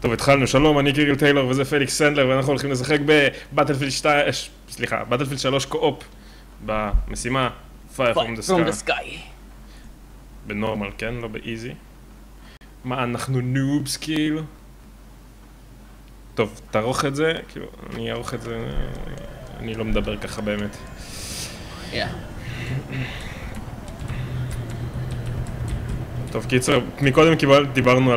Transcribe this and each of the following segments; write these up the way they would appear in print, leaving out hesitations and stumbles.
טוב, התחלנו, שלום, אני קיריל טיילור וזה פליקס סנדלר ואנחנו הולכים לשחק בבטלפילד 2, סליחה, בטלפילד 3 קו-אופ במשימה Fire from the Sky. בנורמל, כן? לא באיזי. מה, אנחנו נובס כאילו? טוב, תערוך את זה, כאילו, אני אערוך את זה, אני לא מדבר ככה באמת. טוב, קיצר, מקודם דיברנו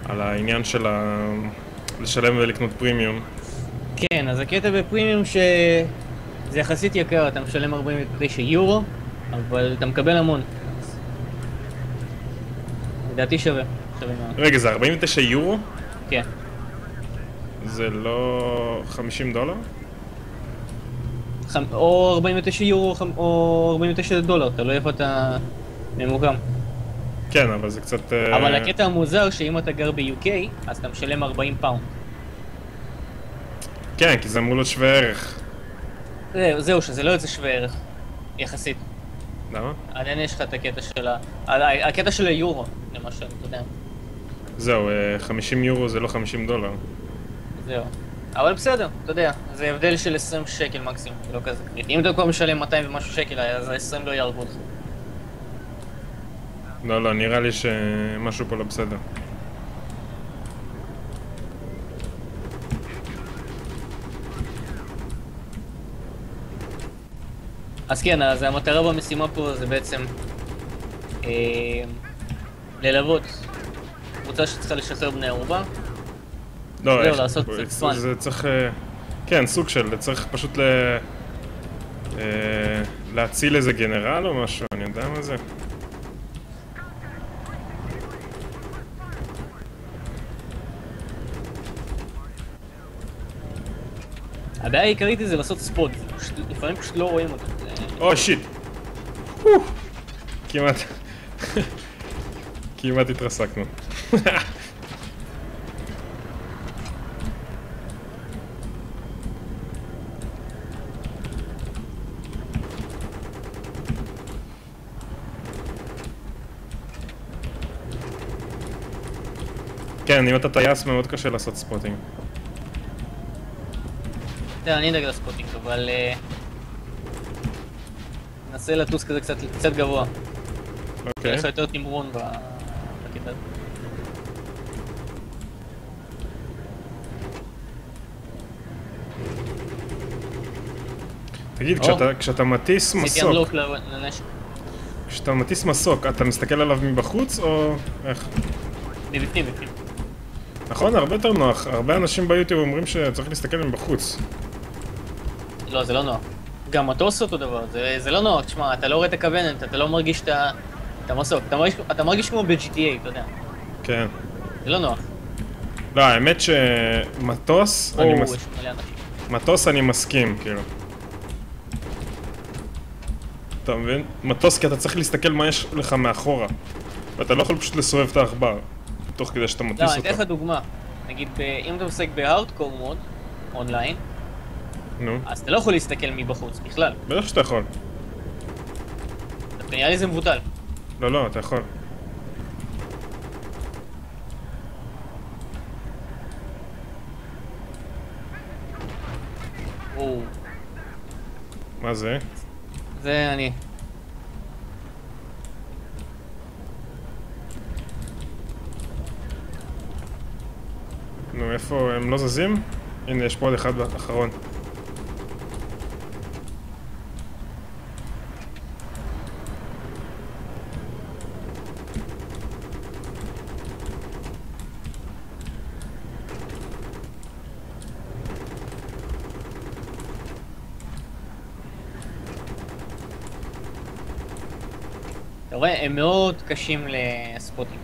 על העניין של לשלם ולקנות פרימיום. כן, אז הקטע בפרימיום שזה יחסית יקר, אתה משלם 49 יורו, אבל אתה מקבל המון. לדעתי שווה מאוד. רגע, זה 49 יורו? כן. זה לא 50 דולר? או 49 יורו או 49 דולר, תלוי איפה אתה ממוקם. כן, אבל זה קצת... אבל הקטע המוזר שאם אתה גר ב-UK, אז אתה משלם 40 פאונד. כן, כי זה אמור להיות שווה ערך. זהו, שזה לא יוצא שווה ערך, יחסית. למה? עדיין יש לך את הקטע של הקטע של היורו, למשל, אתה יודע. זהו, 50 יורו זה לא 50 דולר. זהו. אבל בסדר, אתה יודע, זה הבדל של 20 שקל מקסימום, לא כזה קריטי. אם אתה כבר משלם 200 ומשהו שקל, אז ה-20 לא יהרגו אותך. לא, נראה לי שמשהו פה לא בסדר. אז כן, אז המטרה במשימה פה זה בעצם ללוות קבוצה שצריכה לשחרר בני ערובה. לא, זהו, לעשות קצת פאן. זה צריך... כן, סוג של... צריך פשוט להציל איזה גנרל או משהו, אני יודע מה זה. הבעיה העיקרית זה לעשות ספוט, לפעמים פשוט לא רואים אותו. או שיט! כמעט... כמעט התרסקנו. כן, אם אתה טייס מאוד קשה לעשות ספוטינג. אני נגד הספוטינג, אבל ננסה לטוס כזה קצת גבוה. אוקיי. יש לך יותר תמרון בקטע. תגיד, כשאתה מטיס מסוק, כשאתה מטיס מסוק, אתה מסתכל עליו מבחוץ או איך? מבפנים. נכון, הרבה יותר נוח. הרבה אנשים ביוטיוב אומרים שצריך להסתכל מבחוץ. לא, זה לא נוח. גם מטוס אותו דבר, זה לא נוח. תשמע, אתה לא רואה את הכוונת, אתה לא מרגיש את המסוק. אתה מרגיש כמו ב-GTA, אתה יודע. כן. זה לא נוח. לא, האמת שמטוס... מטוס אני מסכים, כאילו. אתה מבין? מטוס כי אתה צריך להסתכל מה יש לך מאחורה. ואתה לא יכול פשוט לסובב את העכבר. תוך כדי שאתה מטיס אותו. לא, אני אתן לך דוגמה. נגיד, אם אתה משחק בהארדקור מוד, אונליין, אז אתה לא יכול להסתכל מבחוץ בכלל. בטח שאתה יכול. נראה לי זה מבוטל. לא, אתה יכול. מה זה? זה אני. נו, איפה? הם לא זזים? הנה, יש פה עוד אחד אחרון. אתה רואה, הם מאוד קשים לספוטינג.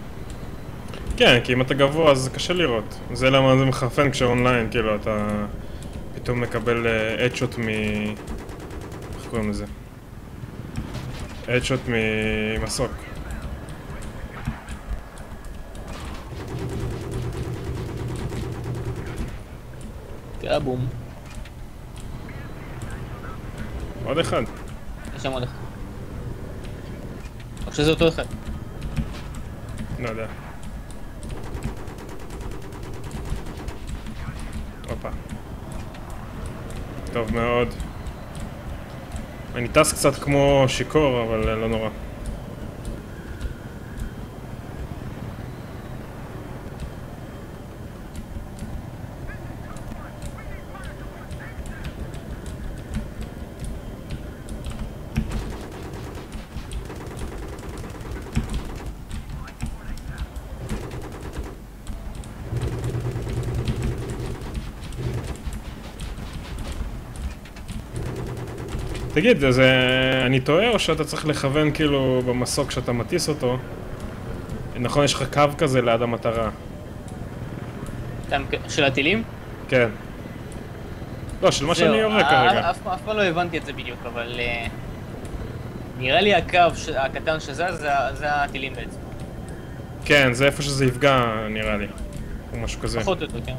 כן, כי אם אתה גבוה אז זה קשה לראות. זה למה זה מחרפן כשאונליין, כאילו, אתה פתאום מקבל אדשוט איך קוראים לזה? אדשוט ממסוק. בום. עוד אחד. יש שם עוד אחד. או שזה אותו אחד. לא יודע. הופה. טוב מאוד. אני טס קצת כמו שיקור, אבל לא נורא. תגיד, אני טועה או שאתה צריך לכוון כאילו במסוק כשאתה מטיס אותו? נכון, יש לך קו כזה ליד המטרה. של הטילים? כן. לא, של מה שאני יורה כרגע. אף פעם לא הבנתי את זה בדיוק, אבל נראה לי הקו הקטן שזה, זה הטילים בעצם. כן, זה איפה שזה יפגע נראה לי. או משהו כזה. פחות או יותר, כן.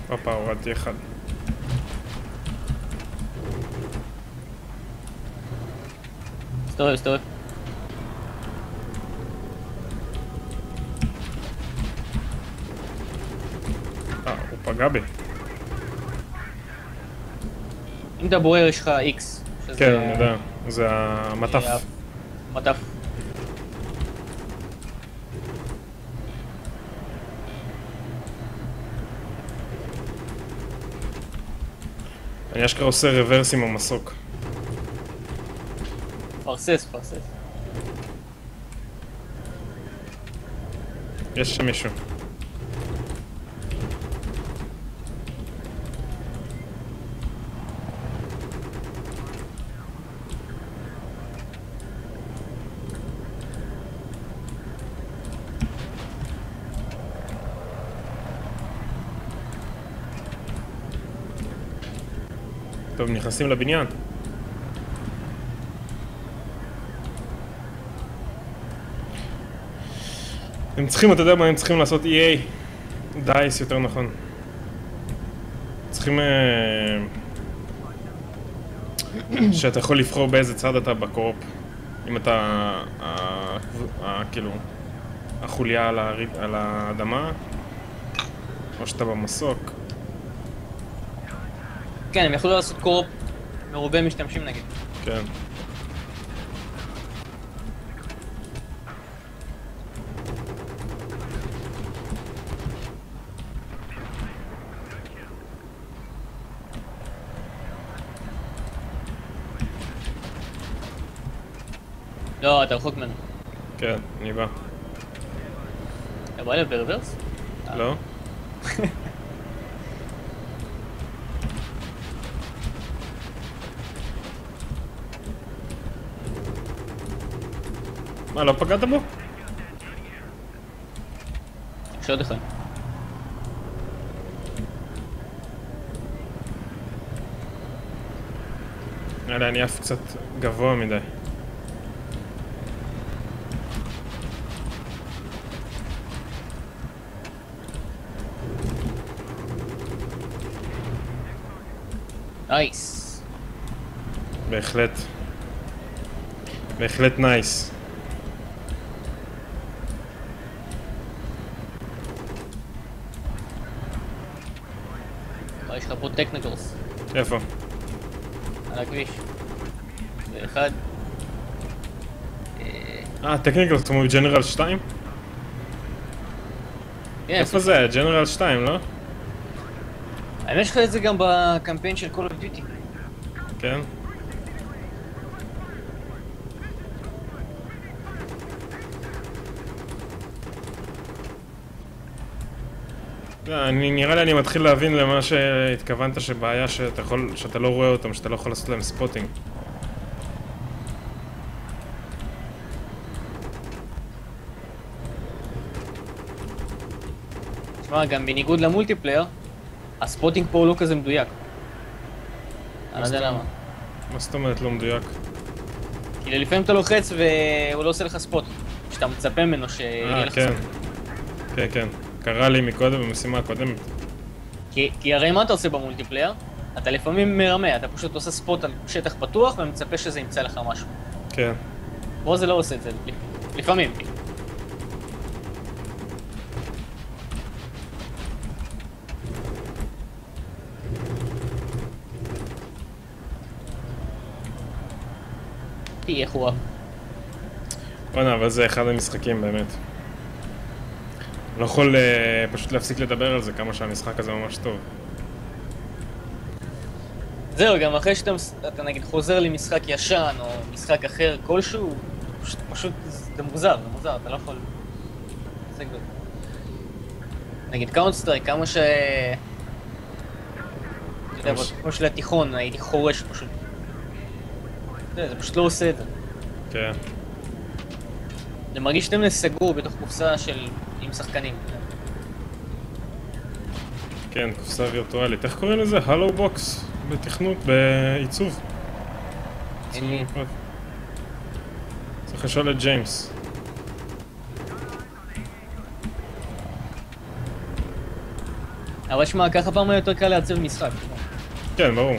הופה, הורדתי אחד. סתובב, סתובב. הוא פגע בי. אם אתה בוער יש לך X. כן, אני יודע. זה המטף. מטף. אני אשכרה עושה רוורס עם המסוק. פרסס, פרסס. יש שם מישהו. טוב, נכנסים לבניין. הם צריכים, אתה יודע מה, הם צריכים לעשות EA דייס יותר נכון. צריכים שאתה יכול לבחור באיזה צד אתה בקורפ. אם אתה כאילו החוליה על האדמה או שאתה במסוק. כן, הם יכולו לעשות קורפ מרובה משתמשים נגיד. כן. לא, אתה רחוק ממנו. כן, אני בא. אתה בא אליו ברוורס? לא? מה, לא פגעת בו? יש עוד אחד. יאללה, אני עף קצת גבוה מדי. נייס. בהחלט. בהחלט נייס. יש לך פה טכניקלס. איפה? על הכביש. ואחד. טכניקלס כמו ג'נרל 2? איפה זה? ג'נרל 2, לא? האמת יש לך את זה גם בקמפיין של Call of Duty. כן. נראה לי אני מתחיל להבין למה שהתכוונת שבעיה שאתה לא רואה אותם, שאתה לא יכול לעשות להם ספוטינג. תשמע, גם בניגוד למולטיפלייר, הספוטינג פה הוא לא כזה מדויק. אני לא יודע למה. מה זאת אומרת לא מדויק? כי לפעמים אתה לוחץ והוא לא עושה לך ספוט. שאתה מצפה ממנו שיהיה לך ספוט. כן, כן. קרה לי מקודם במשימה הקודמת. כי הרי מה אתה עושה במולטיפלייר? אתה לפעמים מרמה, אתה פשוט עושה ספוט על שטח פתוח ומצפה שזה ימצא לך משהו. כן. פה זה לא עושה את זה, לפעמים. איך הוא אהב. בוא'נה, אבל זה אחד המשחקים באמת. לא יכול פשוט להפסיק לדבר על זה כמה שהמשחק הזה ממש טוב. זהו, גם אחרי שאתה נגיד חוזר למשחק ישן או משחק אחר כלשהו, פשוט זה מוזר, אתה לא יכול... זה גדול. נגיד קאונט-סטרייק, כמה ש... אתה יודע, כמו של התיכון, הייתי חורש פשוט. זה פשוט לא עושה את זה. כן. זה מרגיש שאתם סגור בתוך קופסה עם שחקנים. כן, קופסה וירטואלית. איך קוראים לזה? הלו בוקס בתכנות, בעיצוב. אין לי. צריך לשאול את ג'יימס. אבל שמע, ככה פעם היה יותר קל לעצב משחק. כן, ברור.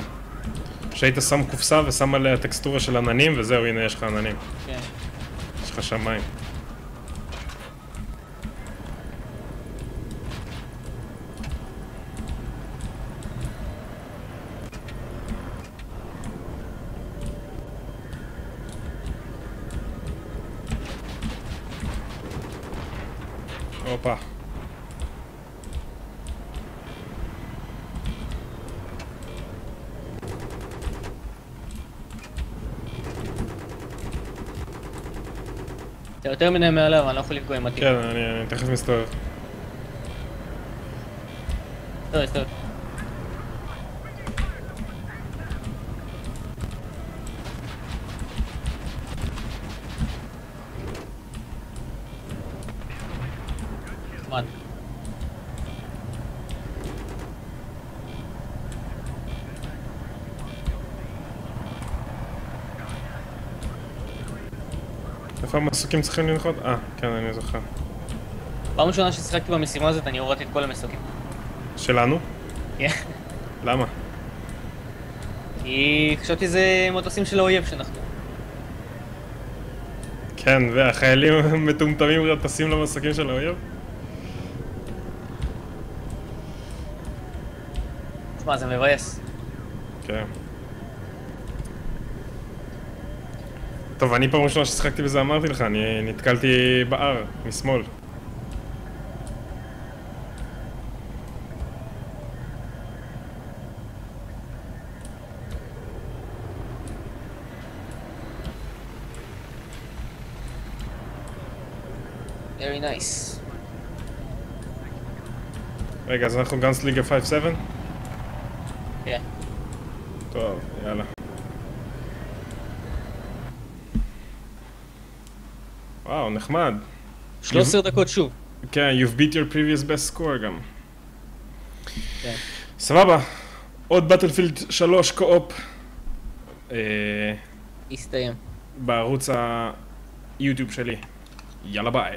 שהיית שם קופסה ושם עליה טקסטורה של עננים וזהו, הנה יש לך עננים. כן. יש לך שמיים. הופה. אתה יותר מדי מעליו, אני לא יכול לפגוע עם הטיפ. כן, אני תכף מסתובב. טוב. נחמד. איפה המסוקים צריכים לנחות? כן, אני זוכר. פעם ראשונה ששיחקתי במשימה הזאת, אני הורדתי את כל המסוקים. שלנו? כן. למה? כי חשבתי זה מטוסים של האויב שאנחנו. כן, והחיילים מטומטמים טסים למסוקים של האויב? תשמע, זה מבאס. כן. טוב, אני פעם ראשונה ששיחקתי בזה אמרתי לך, אני נתקלתי בער, משמאל. Very nice. רגע, אז אנחנו גאנסליגה 5-7? כן. טוב, יאללה. וואו, נחמד. 13 דקות שוב. כן, you've beat your previous best score גם. כן. סבבה. עוד בטלפילד 3 קו-אופ. הסתיים. בערוץ היוטיוב שלי. יאללה ביי.